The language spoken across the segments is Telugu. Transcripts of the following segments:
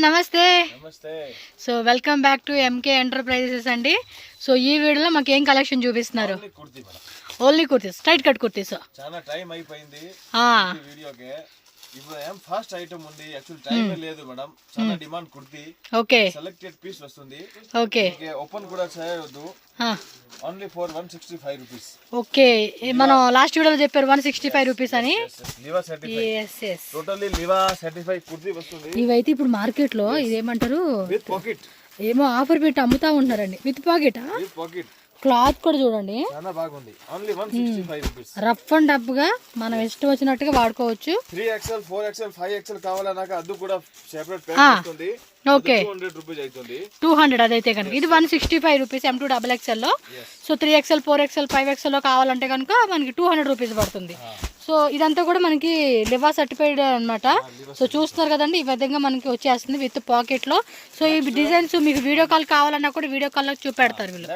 నమస్తే so welcome back to MK enterprises అండి. సో ఈ వీడియోలో మాకు ఏం కలెక్షన్ చూపిస్తున్నారు? Only kurtis, straight cut kurtis. చాలా టైం అయిపోయింది వీడియోకి. ఇప్పుడు ఏం ఫాస్ట్ ఐటమ్ ఉంది, యాక్చువల్ టైం లేదు మేడం. చాలా demand kurti. Okay, selected piece వస్తుంది. ఓకే, ఓపెన్ కూడా చేయవద్దు. Only for 165 rupees. ఓకే, మనం లాస్ట్ వీడియోలో చెప్పారు 165 రూపీస్ అని. Liva certified, totally Liva certified kurti వస్తుంది. ఇవైతే ఇప్పుడు మార్కెట్ లో ఇదేమంటారు, విత్ పాకెట్ ఏమో ఆఫర్ పెట్టి అమ్ముతా ఉంటున్నారండి. With pocket, with pocket. Cloth కూడా చూడండి చాలా బాగుంది. Only 165 rupees. Rough and tough గా మనం ఇష్టం వచ్చినట్టుగా వాడుకోవచ్చు. 3XL 4XL 5XL కావాలన్నాక అది కూడా సెపరేట్ ప్యాక్ వస్తుంది. ఓకే, 200 రూపీస్ అవుతుంది. 200 అదైతే కనుక. ఇది 165 రూపీస్ M2XXL లో. సో 3XL 4XL 5XL లో కావాలంటే కనుక మనకి 200 రూపీస్ పడుతుంది. సో ఇదంతా కూడా మనకి లివా సర్టిఫైడ్ అనమాట. సో చూస్తున్నారు కదండి, ఈ విధంగా మనకి వచ్చేస్తుంది విత్ పాకెట్ లో. సో ఈ డిజైన్స్ మీకు వీడియో కాల్ కావాలన్నా కూడా వీడియో కాల్ లో చూపెడతారు వీళ్ళు.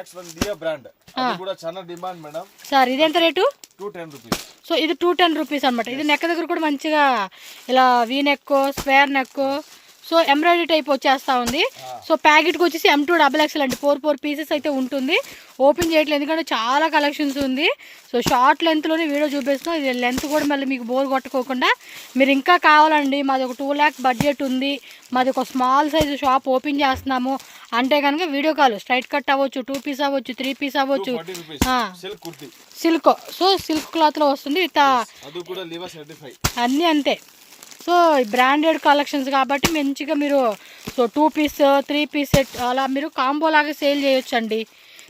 సార్ ఇది ఎంత రేటు? 210 రూపీస్. సో ఇది 210 రూపీస్ అనమాట. ఇది నెక్ దగ్గర కూడా మంచిగా ఇలా V neck, square neck, so embroidery type వచ్చేస్తా ఉంది. సో ప్యాకెట్కి వచ్చేసి M2XXL అండి. 4 పీసెస్ అయితే ఉంటుంది. ఓపెన్ చేయట్లేదు ఎందుకంటే చాలా కలెక్షన్స్ ఉంది. సో షార్ట్ లెంత్లోనే వీడియో చూపిస్తున్నాం. ఇది లెంత్ కూడా మళ్ళీ మీకు బోర్ కొట్టుకోకుండా మీరు ఇంకా కావాలండి, మాది ఒక 2 lakh బడ్జెట్ ఉంది, మాది ఒక స్మాల్ సైజు షాప్ ఓపెన్ చేస్తున్నాము అంటే కనుక వీడియో కాల్, స్ట్రైట్ కట్ అవ్వచ్చు, 2 పీస్ అవ్వచ్చు, 3 పీస్ అవ్వచ్చు. సిల్క్, సో సిల్క్ క్లాత్లో వస్తుంది విత్ అన్నీ అంతే. సో బ్రాండెడ్ కలెక్షన్స్ కాబట్టి మంచిగా మీరు సో 2 పీస్ 3 పీస్ సెట్ అలా మీరు కాంబో లాగా సేల్ చేయొచ్చు అండి.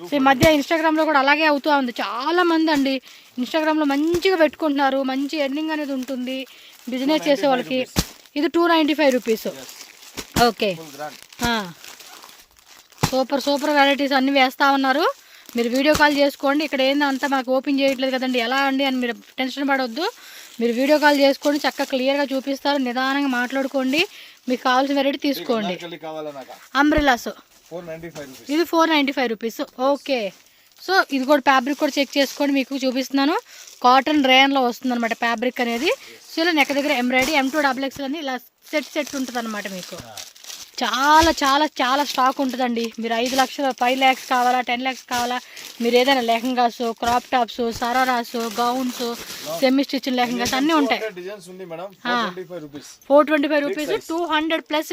సో ఈ మధ్య ఇన్స్టాగ్రామ్లో కూడా అలాగే అవుతూ ఉంది. చాలా మంది అండి ఇన్స్టాగ్రామ్లో మంచిగా పెట్టుకుంటున్నారు, మంచి ఎర్నింగ్ అనేది ఉంటుంది బిజినెస్ చేసే వాళ్ళకి. ఇది 295 రూపీస్. ఓకే, సూపర్ వెరైటీస్ అన్నీ వేస్తూ ఉన్నారు. మీరు వీడియో కాల్ చేసుకోండి. ఇక్కడ ఏందంతా మాకు ఓపెన్ చేయట్లేదు కదండి ఎలా అండి అని మీరు టెన్షన్ పడవద్దు. మీరు వీడియో కాల్ చేసుకోండి, చక్కగా క్లియర్గా చూపిస్తారు. నిదానంగా మాట్లాడుకోండి, మీకు కావాల్సిన వెరైటీ తీసుకోండి. అంబ్రెల్లాస్ ఇది 495 రూపీస్. ఓకే, సో ఇది కూడా ఫ్యాబ్రిక్ కూడా చెక్ చేసుకోండి, మీకు చూపిస్తున్నాను. కాటన్ రేయన్లో వస్తుంది అనమాట ఫ్యాబ్రిక్ అనేది. సో ఇలా నెక్ దగ్గర ఎంబ్రాయిడరీ M2XXL అని ఇలా సెట్ ఉంటుంది అనమాట. మీకు చాలా చాలా చాలా స్టాక్ ఉంటుందండి. మీరు 5 లక్షలు 5 lakhs కావాలా, 10 lakhs కావాలా, మీరు ఏదైనా lehengas, crop tops, shararas, gowns, semi stitch lehengas అన్నీ ఉంటాయి. 425 rupees. 200 plus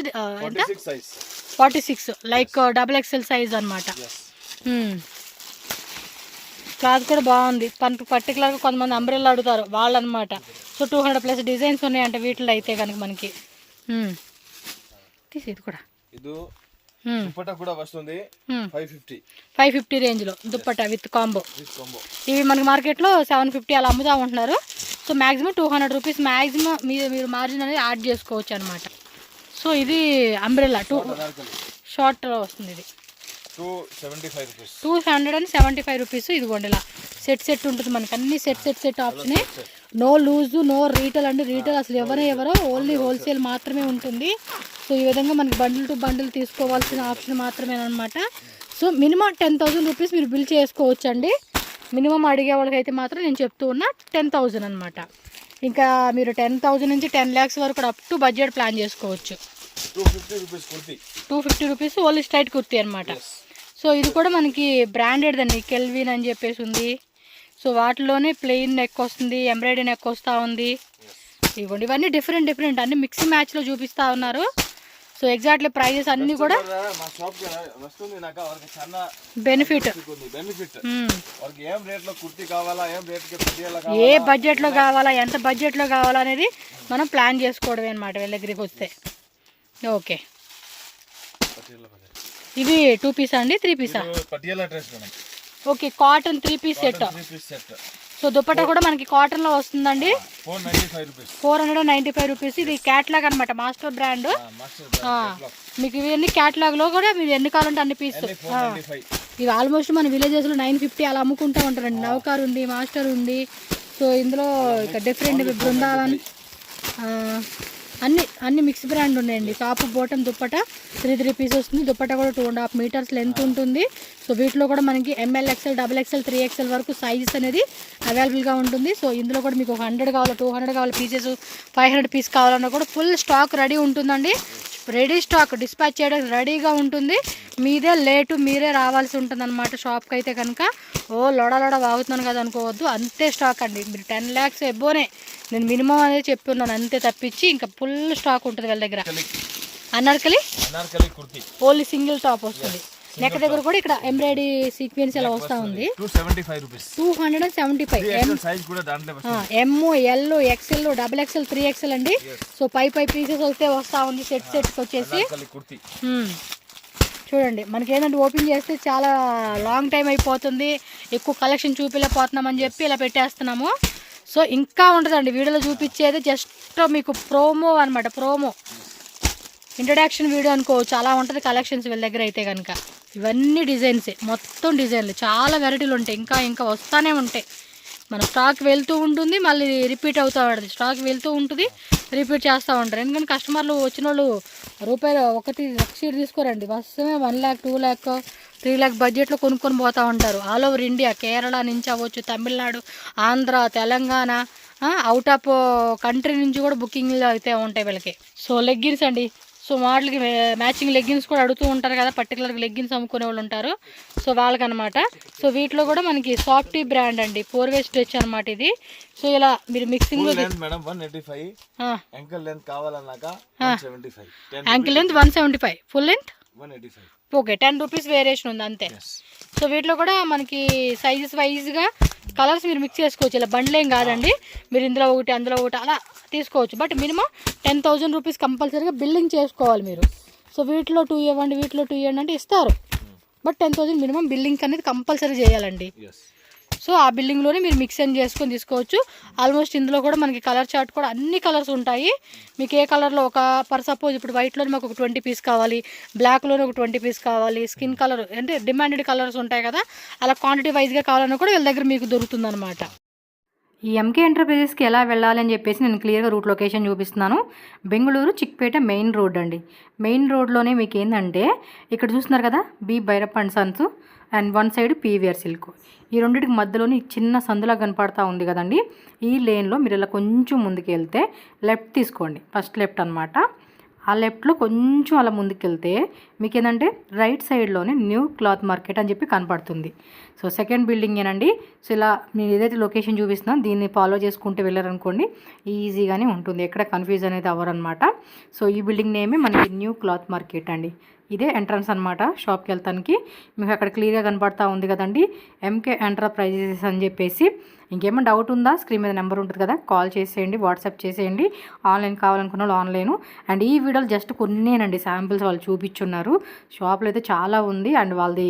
46 like XXL size అనమాట. క్లాత్ కూడా బాగుంది. పర్టికులర్గా కొంతమంది అంబ్రెల్లా అడుగుతారు వాళ్ళు అనమాట. సో 200 ప్లస్ డిజైన్స్ ఉన్నాయంట వీటిలో అయితే కనుక మనకి. ఇది కూడా దుపట్టా కూడా వస్తుంది 550 రేంజ్ లో దుపట్టా విత్ కాంబో. ఇవి మనకి మార్కెట్ లో 750 అలా అమ్ముతా ఉంటున్నారు. సో మాక్సిమం 200 రూపీస్ మాక్సిమం మీరు మార్జిన్ అనేది యాడ్ చేసుకోవచ్చు అనమాట. సో ఇది అంబ్రెల్లా షార్ట్ వస్తుంది. ఇది 275 రూపీస్. ఇదిగోండి ఇలా సెట్ ఉంటుంది మనకి. అన్ని సెట్ ఆప్షనే. నో లూజు, నో రీటైల్ అండి. రీటైల్ అసలు ఎవరో ఓన్లీ హోల్సేల్ మాత్రమే ఉంటుంది. సో ఈ విధంగా మనకి బండిల్ టు బండిల్ తీసుకోవాల్సిన ఆప్షన్ మాత్రమే అనమాట. సో మినిమం 10,000 రూపీస్ మీరు బిల్ చేసుకోవచ్చు అండి. మినిమం అడిగే వాళ్ళకైతే మాత్రం నేను చెప్తూ ఉన్నా 10,000 అనమాట. ఇంకా మీరు 10,000 నుంచి 10 lakhs వరకు అప్ టు బడ్జెట్ ప్లాన్ చేసుకోవచ్చు. 250 రూపీస్ ఓన్లీ స్ట్రైట్ కుర్తీ అనమాట. సో ఇది కూడా మనకి బ్రాండెడ్ అండి, కెల్విన్ అని చెప్పేసి ఉంది. సో వాటిలోనే ప్లెయిన్ నెక్ వస్తుంది, ఎంబ్రాయిడరీ నెక్ వస్తూ ఉంది. ఇవ్వండి, ఇవన్నీ డిఫరెంట్ అన్ని మిక్సీ మ్యాచ్లో చూపిస్తూ ఉన్నారు. సో ఎగ్జాక్ట్లీ ప్రైజెస్ అన్నీ కూడా బెనిఫిట్. ఏ బడ్జెట్లో కావాలా, ఎంత బడ్జెట్లో కావాలా అనేది మనం ప్లాన్ చేసుకోవడమే అనమాట వీళ్ళ దగ్గరికి వస్తే. ఓకే, ఇవి 2 పీసా అండి, 3 పీసా? Okay, cotton 3 piece set. So dupatta కూడా మనకి కాటన్ లో వస్తుందండి. 495 రూపీస్. ఇది క్యాట్లాగ్ అనమాట, మాస్టర్ బ్రాండ్. మీకు ఇవన్నీ క్యాట్లాగ్ లో కూడా మీరు ఎన్ని కావాలంటే అన్ని పీస్. ఇవి ఆల్మోస్ట్ మన విలేజెస్ లో 950 అలా అమ్ముకుంటూ ఉంటారండి. నౌకార్ ఉంది, మాస్టర్ ఉంది. సో ఇందులో ఇక డిఫరెంట్ బృందావన్ అన్ని మిక్స్ బ్రాండ్ ఉన్నాయండి. టాప్ బాటమ్ దుప్పట 3 పీస్ వస్తుంది. దుప్పట కూడా 2.5 meters లెంత్ ఉంటుంది. సో వీటిలో కూడా మనకి ML XL XXL 3XL వరకు సైజెస్ అనేది అవైలబుల్గా ఉంటుంది. సో ఇందులో కూడా మీకు 100 కావాలి, 200 కావాలి పీసెస్, 500 పీస్ కావాలన్నా కూడా ఫుల్ స్టాక్ రెడీ ఉంటుందండి. రెడీ స్టాక్ డిస్పాచ్ చేయడానికి రెడీగా ఉంటుంది. మీదే లేటు, మీరే రావాల్సి ఉంటుంది అనమాట షాప్కి అయితే కనుక. లోడ వాగుతున్నాను కదా అనుకోవద్దు, అంతే స్టాక్ అండి. మీరు 10 lakhs ఎబ్బోనే నేను మినిమం అనేది చెప్తున్నాను, అంతే తప్పించి ఇంకా ఫుల్ స్టాక్ ఉంటుంది వాళ్ళ దగ్గర. అనార్కలి ఓన్లీ సింగిల్ టాప్ వస్తుంది. నెక్ దగ్గర కూడా ఇక్కడ ఎంబ్రాయిడరీ సీక్వెన్స్ ఇలా వస్తూ ఉంది. 275 ఎమ్, ఎల్, ఎక్స్ఎల్, XXL, 3XL అండి. సో 5 పీసెస్ అయితే వస్తూ ఉంది సెట్కి వచ్చేసి. చూడండి, మనకి ఏంటంటే ఓపెన్ చేస్తే చాలా లాంగ్ టైం అయిపోతుంది, ఎక్కువ కలెక్షన్ చూపించలేకపోతున్నామని చెప్పి ఇలా పెట్టేస్తున్నాము. సో ఇంకా ఉంటుందండి వీడియోలో చూపించేది జస్ట్ మీకు ప్రోమో అనమాట. ప్రోమో ఇంట్రడక్షన్ వీడియో అనుకోవచ్చు, అలా ఉంటుంది కలెక్షన్స్ వీళ్ళ దగ్గర అయితే కనుక. ఇవన్నీ డిజైన్సే, మొత్తం డిజైన్లు, చాలా వెరైటీలు ఉంటాయి. ఇంకా వస్తూనే ఉంటాయి. మన స్టాక్ వెళ్తూ ఉంటుంది, మళ్ళీ రిపీట్ అవుతూ ఉంటుంది. స్టాక్ వెళ్తూ ఉంటుంది, రిపీట్ చేస్తూ ఉంటారు. ఎందుకంటే కస్టమర్లు వచ్చిన వాళ్ళు రూపాయలు ఒకటి షీట్ తీసుకోరండి, వస్తమే 1 lakh, 2 lakh, 3 lakh బడ్జెట్లో కొనుక్కొని పోతూ ఉంటారు. ఆల్ ఓవర్ ఇండియా, కేరళ నుంచి అవ్వచ్చు, Tamil Nadu, Andhra, Telangana, out of country నుంచి కూడా బుకింగ్లు అయితే ఉంటాయి వీళ్ళకి. సో లెగ్గిన్స్ అండి, సో మోడల్కి మ్యాచింగ్ లెగ్గిన్స్ కూడా అడుగుతూ ఉంటారు కదా, పర్టికులర్గా లెగ్గిన్స్ అమ్ముకునే వాళ్ళు ఉంటారు. సో వాళ్ళకనమాట. సో వీటిలో కూడా మనకి సాఫ్టీ బ్రాండ్ అండి, 4-way స్ట్రెచ్ అనమాట ఇది. సో ఇలా మీరు mixing ankle length 175, full length okay, 10 rupees variation ఉంది అంతే. సో వీటిలో కూడా మనకి సైజెస్ వైజ్గా కలర్స్ మీరు మిక్స్ చేసుకోవచ్చు. ఇలా బండ్లేం కాదండి, మీరు ఇందులో ఒకటి అందులో ఒకటి అలా తీసుకోవచ్చు. బట్ మినిమం 10,000 rupees కంపల్సరీగా బిల్లింగ్ చేసుకోవాలి మీరు. సో వీటిలో 2 ఇవ్వండి, వీటిలో 2 ఇవ్వండి అంటే ఇస్తారు. బట్ 10,000 మినిమం బిల్లింగ్ అనేది కంపల్సరీ చేయాలండి. సో ఆ బిల్డింగ్లోనే మీరు మిక్స్ అండ్ చేసుకొని తీసుకోవచ్చు. ఆల్మోస్ట్ ఇందులో కూడా మనకి కలర్ చార్ట్ కూడా అన్ని కలర్స్ ఉంటాయి. మీకు ఏ కలర్లో ఫర్ సపోజ్ ఇప్పుడు వైట్లోనే మాకు ఒక 20 పీస్ కావాలి, బ్లాక్లోనే ఒక 20 పీస్ కావాలి, స్కిన్ కలర్ అంటే డిమాండెడ్ కలర్స్ ఉంటాయి కదా, అలా క్వాంటిటీ వైజ్గా కావాలన్నా కూడా వీళ్ళ దగ్గర మీకు దొరుకుతుంది అనమాట. ఈ ఎంకే ఎంటర్ప్రైజెస్కి ఎలా వెళ్ళాలి అని చెప్పేసి నేను క్లియర్గా రూట్ లొకేషన్ చూపిస్తున్నాను. బెంగళూరు చిక్పేట మెయిన్ రోడ్ అండి. మెయిన్ రోడ్లోనే మీకు ఏంటంటే ఇక్కడ చూస్తున్నారు కదా, B Bhyrappa and sons and one side PVR silk. ఈ రెండింటికి మధ్యలోని చిన్న సందులా కనపడతా ఉంది కదండి. ఈ లేన్లో మీరు ఇలా కొంచెం ముందుకు వెళ్తే లెఫ్ట్ తీసుకోండి, ఫస్ట్ లెఫ్ట్ అనమాట. ఆ లెఫ్ట్లో కొంచెం అలా ముందుకెళ్తే మీకు ఏంటంటే రైట్ సైడ్లోనే న్యూ క్లాత్ మార్కెట్ అని చెప్పి కనపడుతుంది. సో సెకండ్ బిల్డింగ్ ఏనండి. సో ఇలా నేను ఏదైతే లొకేషన్ చూపిస్తున్నాను దీన్ని ఫాలో చేసుకుంటూ వెళ్ళారనుకోండి ఈజీగానే ఉంటుంది, ఎక్కడ కన్ఫ్యూజ్ అనేది అవ్వరనమాట. సో ఈ బిల్డింగ్ నేమే మనకి న్యూ క్లాత్ మార్కెట్ అండి. ఇదే ఎంట్రన్స్ అనమాట షాప్కి వెళ్తానికి. మీకు అక్కడ క్లియర్గా కనపడతా ఉంది కదండి, ఎంకే ఎంటర్ప్రైజెస్ అని చెప్పేసి. ఇంకేమైనా డౌట్ ఉందా, స్క్రీన్ మీద నెంబర్ ఉంటుంది కదా, కాల్ చేసేయండి, వాట్సాప్ చేసేయండి. ఆన్లైన్ కావాలనుకున్న వాళ్ళు ఆన్లైన్. అండ్ ఈ వీడియోలు జస్ట్ కొన్నేనండి, శాంపిల్స్ వాళ్ళు చూపించున్నారు. షాప్లో అయితే చాలా ఉంది. అండ్ వాళ్ళది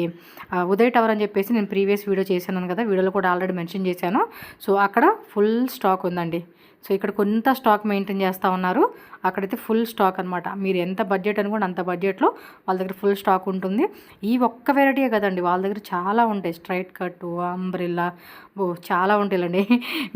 ఉదయ్ టవర్ అని చెప్పేసి నేను ప్రీవియస్ వీడియో చేశాను కదా, వీడియోలో కూడా ఆల్రెడీ మెన్షన్ చేశాను. సో అక్కడ ఫుల్ స్టాక్ ఉందండి. సో ఇక్కడ కొంత స్టాక్ మెయింటైన్ చేస్తూ ఉన్నారు, అక్కడైతే ఫుల్ స్టాక్ అనమాట. మీరు ఎంత బడ్జెట్ అనుకోండి అంత బడ్జెట్లో వాళ్ళ దగ్గర ఫుల్ స్టాక్ ఉంటుంది. ఈ ఒక్క వెరైటీయే కదండి, వాళ్ళ దగ్గర చాలా ఉంటాయి. స్ట్రైట్ కట్, అంబ్రెల్లా, చాలా ఉంటాయండి.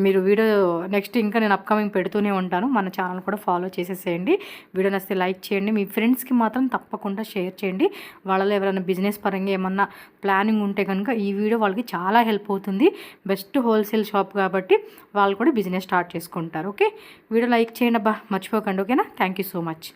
మీరు వీడియో నెక్స్ట్ ఇంకా నేను అప్కమింగ్ పెడుతూనే ఉంటాను. మన ఛానల్ కూడా ఫాలో చేసేసేయండి. వీడియో నచ్చితే లైక్ చేయండి, మీ ఫ్రెండ్స్కి మాత్రం తప్పకుండా షేర్ చేయండి. వాళ్ళలో ఎవరైనా బిజినెస్ పరంగా ఏమన్నా ప్లానింగ్ ఉంటే కనుక ఈ వీడియో వాళ్ళకి చాలా హెల్ప్ అవుతుంది. బెస్ట్ హోల్సేల్ షాప్ కాబట్టి వాళ్ళు కూడా బిజినెస్ స్టార్ట్ చేసుకుంటారు. ఓకే, వీడియో లైక్ చేయండి అబ్బా, మర్చిపోకండి. ఓకేనా, థ్యాంక్ యూ సో మచ్.